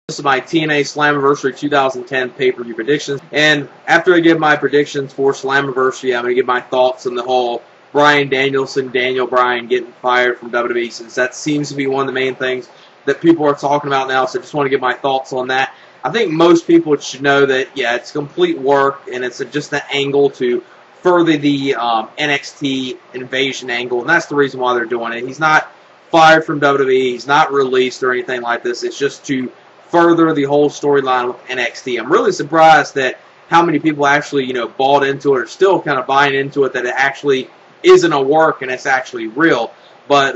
This is my TNA Slammiversary 2010 pay-per-view predictions. And after I give my predictions for Slammiversary, I'm going to give my thoughts on the whole Bryan Danielson, Daniel Bryan getting fired from WWE, since that seems to be one of the main things that people are talking about now. So I just want to give my thoughts on that. I think most people should know that, yeah, it's complete work, and it's just an angle to further the NXT invasion angle, and that's the reason why they're doing it. He's not fired from WWE. He's not released or anything like this. It's just to further the whole storyline with NXT. I'm really surprised that how many people actually, bought into it or still kind of buying into it, that it actually isn't a work and it's actually real. But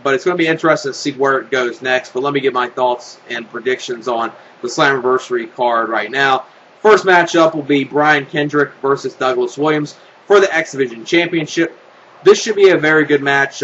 it's going to be interesting to see where it goes next. But let me give my thoughts and predictions on the Slammiversary card right now. First matchup will be Brian Kendrick versus Douglas Williams for the X Division Championship. This should be a very good match.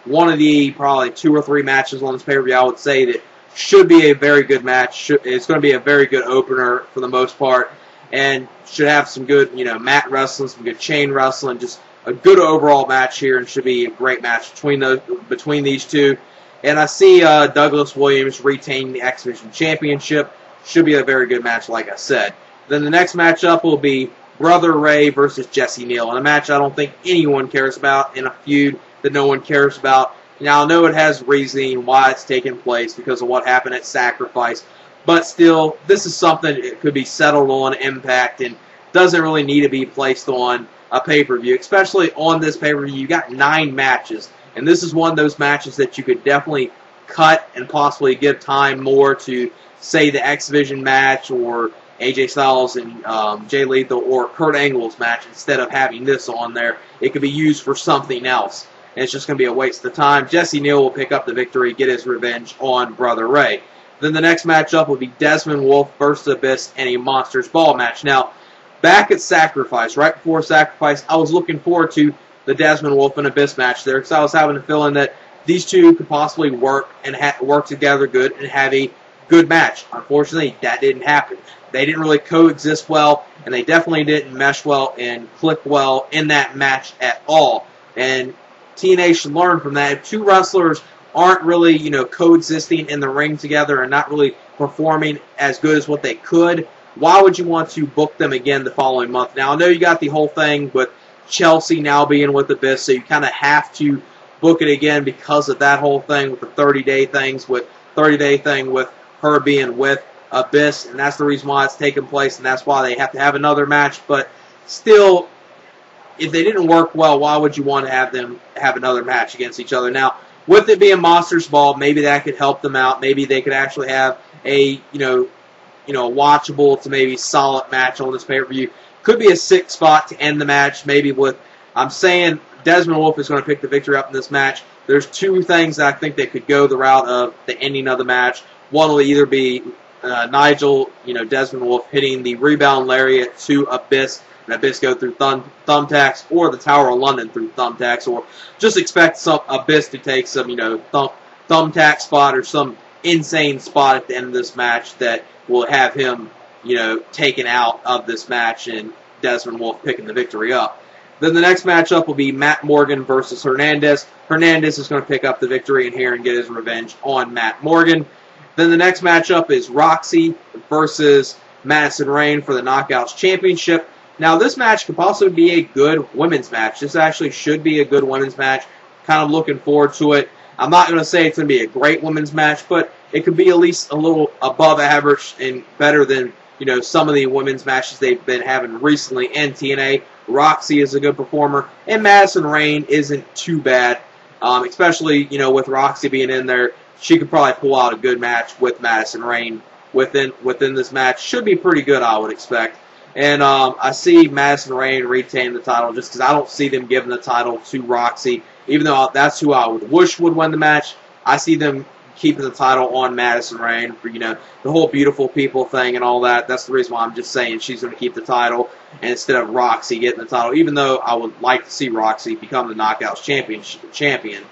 One of the probably 2 or 3 matches on this pay-per-view, I would say, that should be a very good match. It's going to be a very good opener for the most part, and should have some good, mat wrestling, some good chain wrestling, just a good overall match here, and should be a great match between these two. And I see Douglas Williams retaining the X Division Championship. Should be a very good match, like I said. Then the next matchup will be Brother Ray versus Jesse Neal, in a match I don't think anyone cares about, in a feud that no one cares about. Now, I know it has reasoning why it's taking place because of what happened at Sacrifice, but still, this is something that could be settled on Impact and doesn't really need to be placed on a pay-per-view, especially on this pay-per-view. You got 9 matches, and this is one of those matches that you could definitely cut and possibly give time more to, say, the X Division match or AJ Styles and Jay Lethal or Kurt Angle's match. Instead of having this on there, it could be used for something else. And it's just going to be a waste of time. Jesse Neal will pick up the victory, get his revenge on Brother Ray. Then the next matchup will be Desmond Wolfe versus Abyss in a Monsters Ball match. Now, back at Sacrifice, right before Sacrifice, I was looking forward to the Desmond Wolfe and Abyss match there, because I was having a feeling that these two could possibly work and work together good and have a good match. Unfortunately, that didn't happen. They didn't really coexist well, and they definitely didn't mesh well and click well in that match at all. And TNA should learn from that. If two wrestlers aren't really, coexisting in the ring together and not really performing as good as what they could, why would you want to book them again the following month? Now, I know you got the whole thing with Chelsea now being with Abyss, so you kind of have to book it again because of that whole thing with the 30-day thing with her being with Abyss, and that's the reason why it's taking place, and that's why they have to have another match. But still, if they didn't work well, why would you want to have them have another match against each other? Now, with it being Monsters Ball, maybe that could help them out. Maybe they could actually have a, watchable to maybe solid match on this pay-per-view. Could be a 6 spot to end the match, maybe with, I'm saying Desmond Wolfe is going to pick the victory up in this match. There's 2 things that I think they could go the route of the ending of the match. One will either be Nigel, Desmond Wolfe hitting the rebound lariat to Abyss, and Abyss go through thumbtacks, or the Tower of London through thumbtacks, or just expect some Abyss to take some, thumbtack spot or some insane spot at the end of this match that will have him, taken out of this match and Desmond Wolfe picking the victory up. Then the next matchup will be Matt Morgan versus Hernandez. Hernandez is going to pick up the victory in here and get his revenge on Matt Morgan. Then the next matchup is Roxy versus Madison Rayne for the Knockouts Championship. Now, this match could possibly be a good women's match. This actually should be a good women's match. Kind of looking forward to it. I'm not going to say it's going to be a great women's match, but it could be at least a little above average and better than, some of the women's matches they've been having recently in TNA. Roxy is a good performer, and Madison Rayne isn't too bad, especially, with Roxy being in there. She could probably pull out a good match with Madison Rayne within this match. Should be pretty good, I would expect. And I see Madison Rayne retain the title just because I don't see them giving the title to Roxy. Even though that's who I would wish would win the match, I see them keeping the title on Madison Rayne for, the whole beautiful people thing and all that. That's the reason why I'm just saying she's going to keep the title and instead of Roxy getting the title, even though I would like to see Roxy become the Knockouts champion.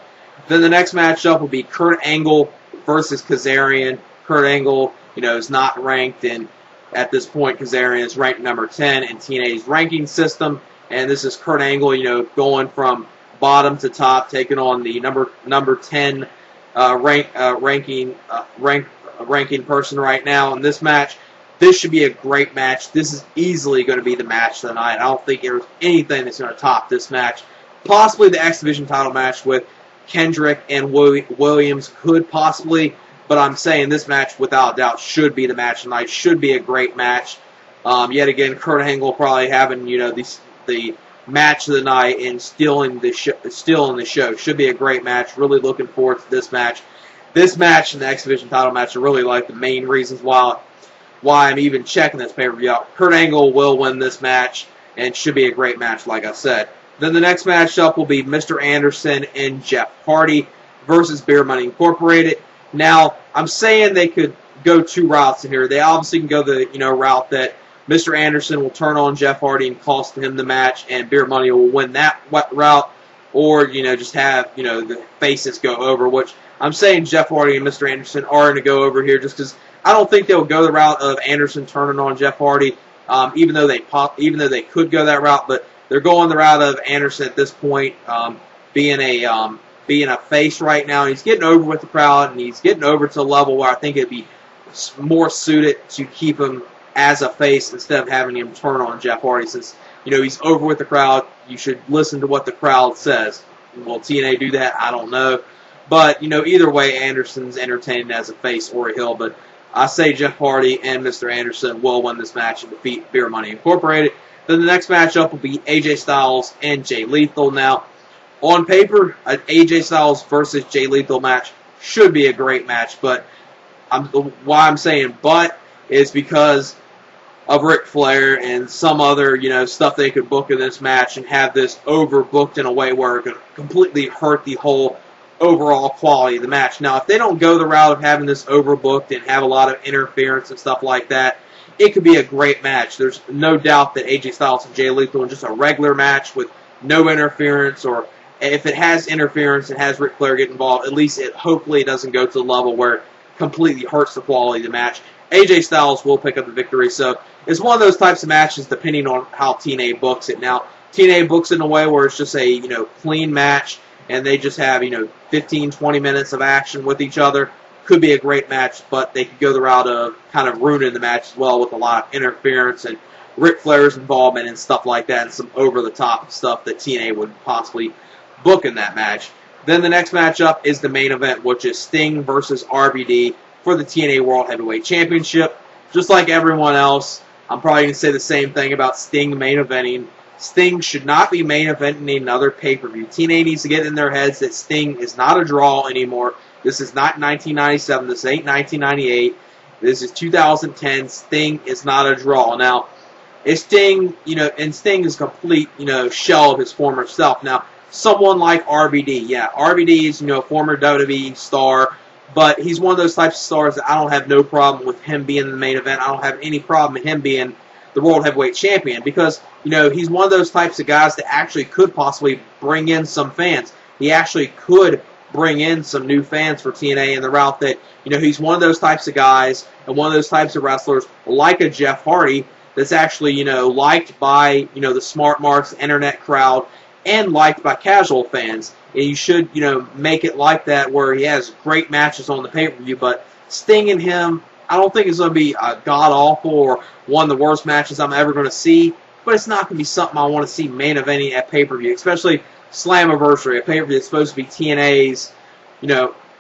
Then the next matchup will be Kurt Angle versus Kazarian. Kurt Angle, is not ranked, and at this point, Kazarian is ranked number 10 in TNA's ranking system, and this is Kurt Angle, going from bottom to top, taking on the number 10 ranked ranking person right now in this match. This should be a great match. This is easily going to be the match of the night. I don't think there's anything that's going to top this match. Possibly the X Division title match with Kendrick and Williams could possibly, but I'm saying this match without doubt should be the match of the night. Should be a great match. Yet again, Kurt Angle probably having the match of the night and stealing the show. Should be a great match. Really looking forward to this match. This match and the X Division title match are really like the main reasons why I'm even checking this pay-per-view out. Kurt Angle will win this match and should be a great match, like I said. Then the next matchup will be Mr. Anderson and Jeff Hardy versus Beer Money Incorporated. Now, I'm saying they could go two routes in here. They obviously can go the route that Mr. Anderson will turn on Jeff Hardy and cost him the match, and Beer Money will win that route, or just have the faces go over. Which I'm saying Jeff Hardy and Mr. Anderson are going to go over here, just because I don't think they'll go the route of Anderson turning on Jeff Hardy, even though they could go that route, but they're going the route of Anderson at this point, being a face right now. He's getting over with the crowd, and he's getting over to a level where I think it'd be more suited to keep him as a face instead of having him turn on Jeff Hardy. Since he's over with the crowd, you should listen to what the crowd says. Will TNA do that? I don't know, but either way, Anderson's entertaining as a face or a heel. But I say Jeff Hardy and Mr. Anderson will win this match and defeat Beer Money Incorporated. Then the next matchup will be AJ Styles and Jay Lethal. Now, on paper, an AJ Styles versus Jay Lethal match should be a great match, but why I'm saying but is because of Ric Flair and some other, stuff they could book in this match and have this overbooked in a way where it could completely hurt the whole overall quality of the match. Now, if they don't go the route of having this overbooked and have a lot of interference and stuff like that, it could be a great match. There's no doubt that AJ Styles and Jay Lethal in just a regular match with no interference, or if it has interference and has Ric Flair get involved, at least hopefully it doesn't go to the level where it completely hurts the quality of the match. AJ Styles will pick up the victory, so it's one of those types of matches depending on how TNA books it. Now, TNA books it in a way where it's just a clean match, and they just have 15, 20 minutes of action with each other. Could be a great match, but they could go the route of kind of ruining the match as well with a lot of interference and Ric Flair's involvement and stuff like that, and some over-the-top stuff that TNA would possibly book in that match. Then the next matchup is the main event, which is Sting versus RVD for the TNA World Heavyweight Championship. Just like everyone else, I'm probably going to say the same thing about Sting main eventing. Sting should not be main eventing another pay-per-view. TNA needs to get in their heads that Sting is not a draw anymore. This is not 1997. This ain't 1998. This is 2010. Sting is not a draw. Now, is Sting, and Sting is a complete, shell of his former self. Now, someone like RVD, yeah, RVD is, a former WWE star, but he's one of those types of stars that I don't have no problem with him being in the main event. I don't have any problem with him being the World Heavyweight Champion because, he's one of those types of guys that actually could possibly bring in some fans. He actually could bring in some new fans for TNA in the route that, he's one of those types of guys and one of those types of wrestlers like a Jeff Hardy that's actually, liked by, the smart marks, internet crowd, and liked by casual fans. And you should, make it like that where he has great matches on the pay-per-view, but Sting and him, I don't think it's going to be god-awful or one of the worst matches I'm ever going to see, but it's not going to be something I want to see main eventing at pay-per-view, especially Slammiversary, a pay-per-view that's supposed to be TNA's,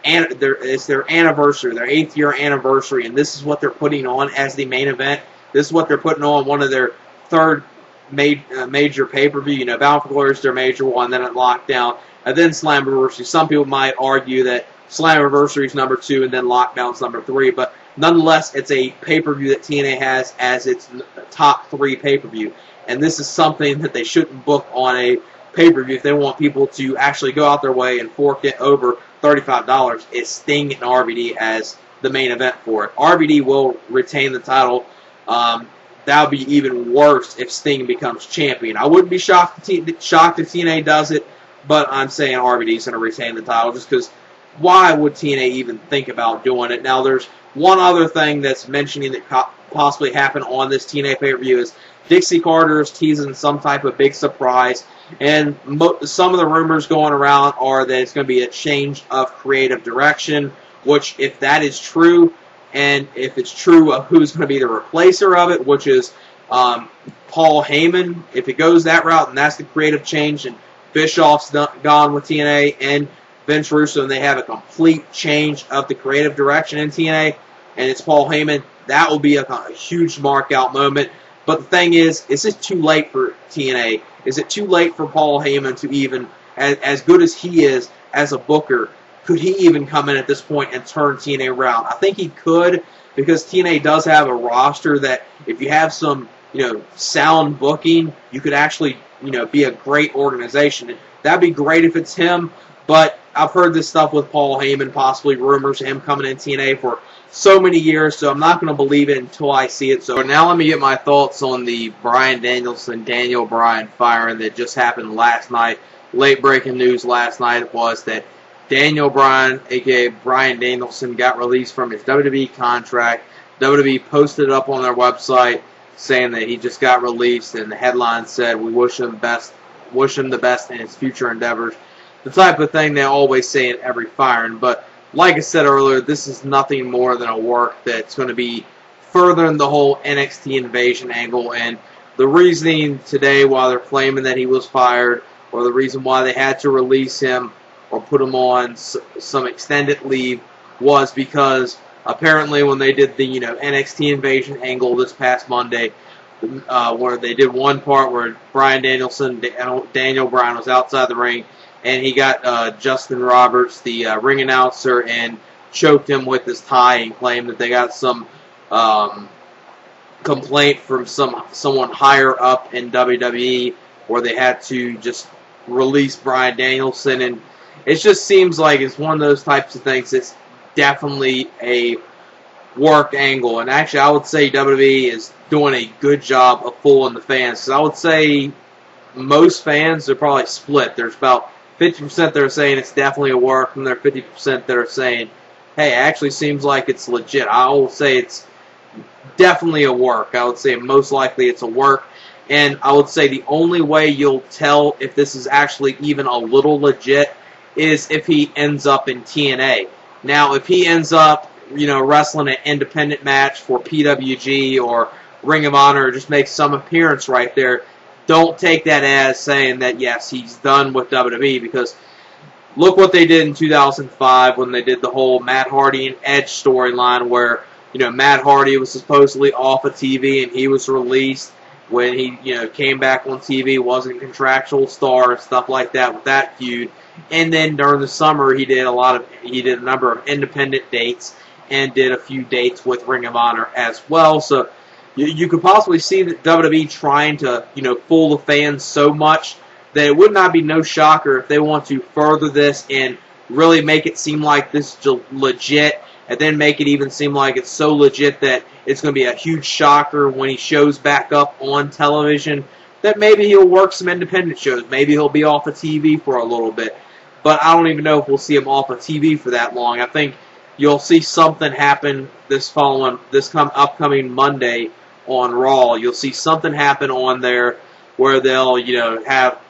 it's their anniversary, their 8th year anniversary, and this is what they're putting on as the main event. This is what they're putting on one of their third major pay-per-view. Bound for Glory is their major one, then at Lockdown, and then Slammiversary. Some people might argue that Slammiversary is number 2 and then Lockdown's number 3, but nonetheless, it's a pay-per-view that TNA has as its top 3 pay-per-view, and this is something that they shouldn't book on a pay-per-view if they want people to actually go out their way and fork it over $35. It's Sting and RVD as the main event for it. RVD will retain the title. That would be even worse if Sting becomes champion. I wouldn't be shocked if TNA does it, but I'm saying RVD is going to retain the title just because why would TNA even think about doing it? Now, there's one other thing that's mentioning that possibly happened on this TNA pay-per-view is Dixie Carter is teasing some type of big surprise, and some of the rumors going around are that it's going to be a change of creative direction, which, if that is true, and if it's true of who's going to be the replacer of it, which is Paul Heyman. If it goes that route, and that's the creative change, and Bischoff's gone with TNA, and Vince Russo, and they have a complete change of the creative direction in TNA, and it's Paul Heyman, that will be a huge mark-out moment. But the thing is it too late for TNA? Is it too late for Paul Heyman to even, as good as he is as a booker, could he even come in at this point and turn TNA around? I think he could, because TNA does have a roster that if you have some, sound booking, you could actually, be a great organization. That'd be great if it's him, but I've heard this stuff with Paul Heyman, possibly rumors of him coming in TNA for so many years, so I'm not going to believe it until I see it. So now let me get my thoughts on the Bryan Danielson, Daniel Bryan firing that just happened last night. Late breaking news last night was that Daniel Bryan, a.k.a. Bryan Danielson, got released from his WWE contract. WWE posted it up on their website saying that he just got released, and the headline said, "We wish him the best in his future endeavors." The type of thing they always say in every firing. But like I said earlier, this is nothing more than a work that's going to be furthering the whole NXT invasion angle. And the reasoning today why they're claiming that he was fired, or the reason why they had to release him or put him on some extended leave, was because apparently when they did the NXT invasion angle this past Monday, where they did one part where Bryan Danielson, Daniel Bryan was outside the ring, and he got Justin Roberts, the ring announcer, and choked him with his tie and claimed that they got some complaint from someone higher up in WWE, where they had to just release Bryan Danielson. And it just seems like it's one of those types of things that's definitely a work angle. And actually, I would say WWE is doing a good job of fooling the fans. So I would say most fans are probably split. There's about 50% that are saying it's definitely a work, and there are 50% that are saying, hey, it actually seems like it's legit. I will say it's definitely a work. I would say most likely it's a work. And I would say the only way you'll tell if this is actually even a little legit is if he ends up in TNA. Now, if he ends up, wrestling an independent match for PWG or Ring of Honor, or just make some appearance right there, don't take that as saying that, yes, he's done with WWE, because look what they did in 2005 when they did the whole Matt Hardy and Edge storyline where, Matt Hardy was supposedly off of TV and he was released when he, came back on TV, wasn't a contractual star and stuff like that with that feud. And then during the summer, he did a number of independent dates and did a few dates with Ring of Honor as well. So you could possibly see that WWE trying to, fool the fans so much that it would not be no shocker if they want to further this and really make it seem like this is legit, and then make it even seem like it's so legit that it's going to be a huge shocker when he shows back up on television, that maybe he'll work some independent shows. Maybe he'll be off of TV for a little bit. But I don't even know if we'll see him off of TV for that long. I think you'll see something happen this upcoming Monday on Raw. You'll see something happen on there where they'll, have,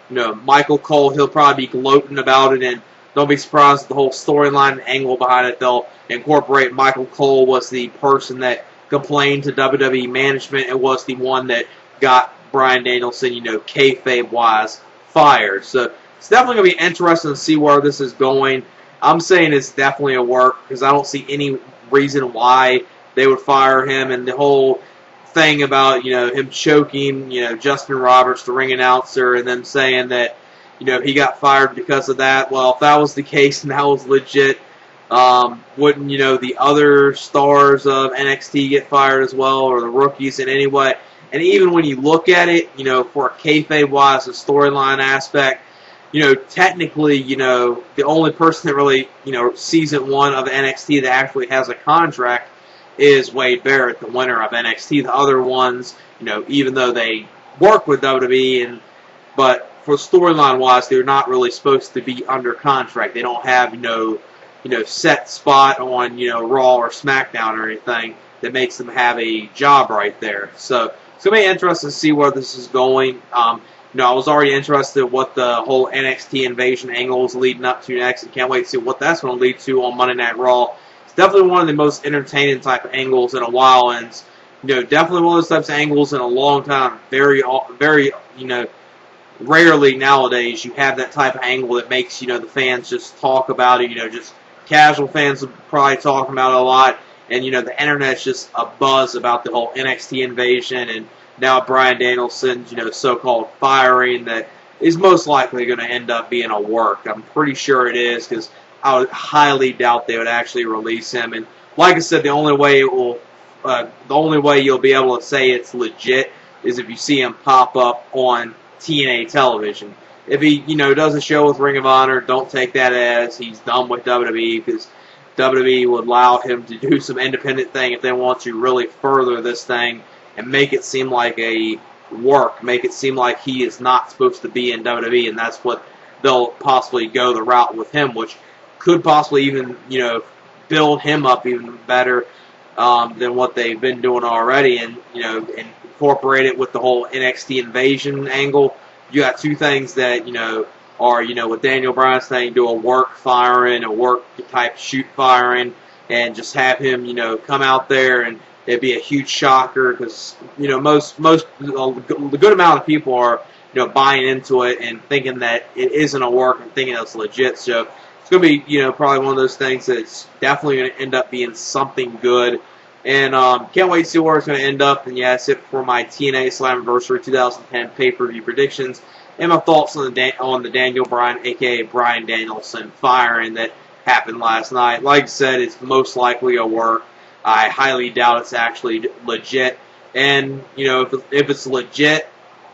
Michael Cole. He'll probably be gloating about it, and don't be surprised at the whole storyline and angle behind it. They'll incorporate Michael Cole was the person that complained to WWE management and was the one that got Bryan Danielson, kayfabe-wise, fired. So it's definitely going to be interesting to see where this is going. I'm saying it's definitely a work, because I don't see any reason why they would fire him. And the whole thing about, him choking, Justin Roberts, the ring announcer, and them saying that, he got fired because of that. Well, if that was the case and that was legit, wouldn't, the other stars of NXT get fired as well, or the rookies in any way? And even when you look at it, for a kayfabe-wise, a storyline aspect, technically, the only person that really, season 1 of NXT that actually has a contract is Wade Barrett, the winner of NXT. The other ones, even though they work with WWE, but for storyline-wise, they're not really supposed to be under contract. They don't have, set spot on, Raw or SmackDown or anything that makes them have a job right there. So it's going to be interesting to see where this is going. I was already interested in what the whole NXT invasion angle is leading up to next, and can't wait to see what that's going to lead to on Monday Night Raw. It's definitely one of the most entertaining type of angles in a while, and definitely one of those types of angles in a long time. Very, rarely nowadays you have that type of angle that makes the fans just talk about it. Just casual fans are probably talking about it a lot, and the internet's just a buzz about the whole NXT invasion and now Bryan Danielson's so-called firing that is most likely going to end up being a work. I'm pretty sure it is, because I would highly doubt they would actually release him. And like I said, the only way you'll be able to say it's legit is if you see him pop up on TNA television. If he does a show with Ring of Honor, don't take that as he's done with WWE, because WWE would allow him to do some independent thing if they want to really further this thing and make it seem like a work, make it seem like he is not supposed to be in WWE, and that's what they'll possibly go the route with him, which could possibly even build him up even better than what they've been doing already, and incorporate it with the whole NXT invasion angle. You got two things that are with Daniel Bryan's thing, do a work firing, a work type shoot firing, and just have him come out there, and it'd be a huge shocker, because the good amount of people are buying into it and thinking that it isn't a work and thinking it's legit. So it's going to be probably one of those things that's definitely going to end up being something good. And can't wait to see where it's going to end up. And yeah, that's it for my TNA Slammiversary 2010 pay-per-view predictions and my thoughts on the Daniel Bryan, aka Bryan Danielson, firing that happened last night. Like I said, it's most likely a work. I highly doubt it's actually legit. And if it's legit,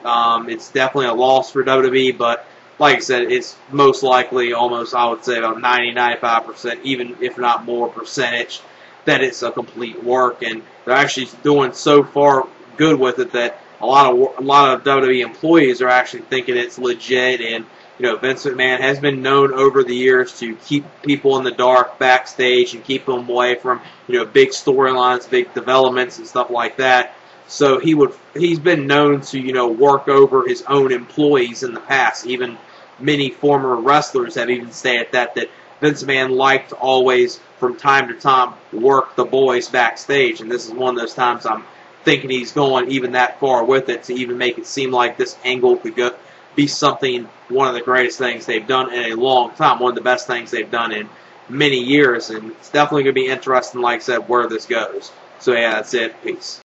it's definitely a loss for WWE. But like I said, it's most likely, almost I would say about 90-95%, even if not more percentage, that it's a complete work, and they're actually doing so far good with it that a lot of WWE employees are actually thinking it's legit. And Vince McMahon has been known over the years to keep people in the dark backstage and keep them away from big storylines, big developments, and stuff like that. So he's been known to work over his own employees in the past. Even many former wrestlers have even stated that Vince McMahon liked to always, from time to time, work the boys backstage. And this is one of those times I'm thinking he's going even that far with it to even make it seem like this angle could be something, one of the greatest things they've done in a long time, one of the best things they've done in many years. And it's definitely going to be interesting, like I said, where this goes. So yeah, that's it. Peace.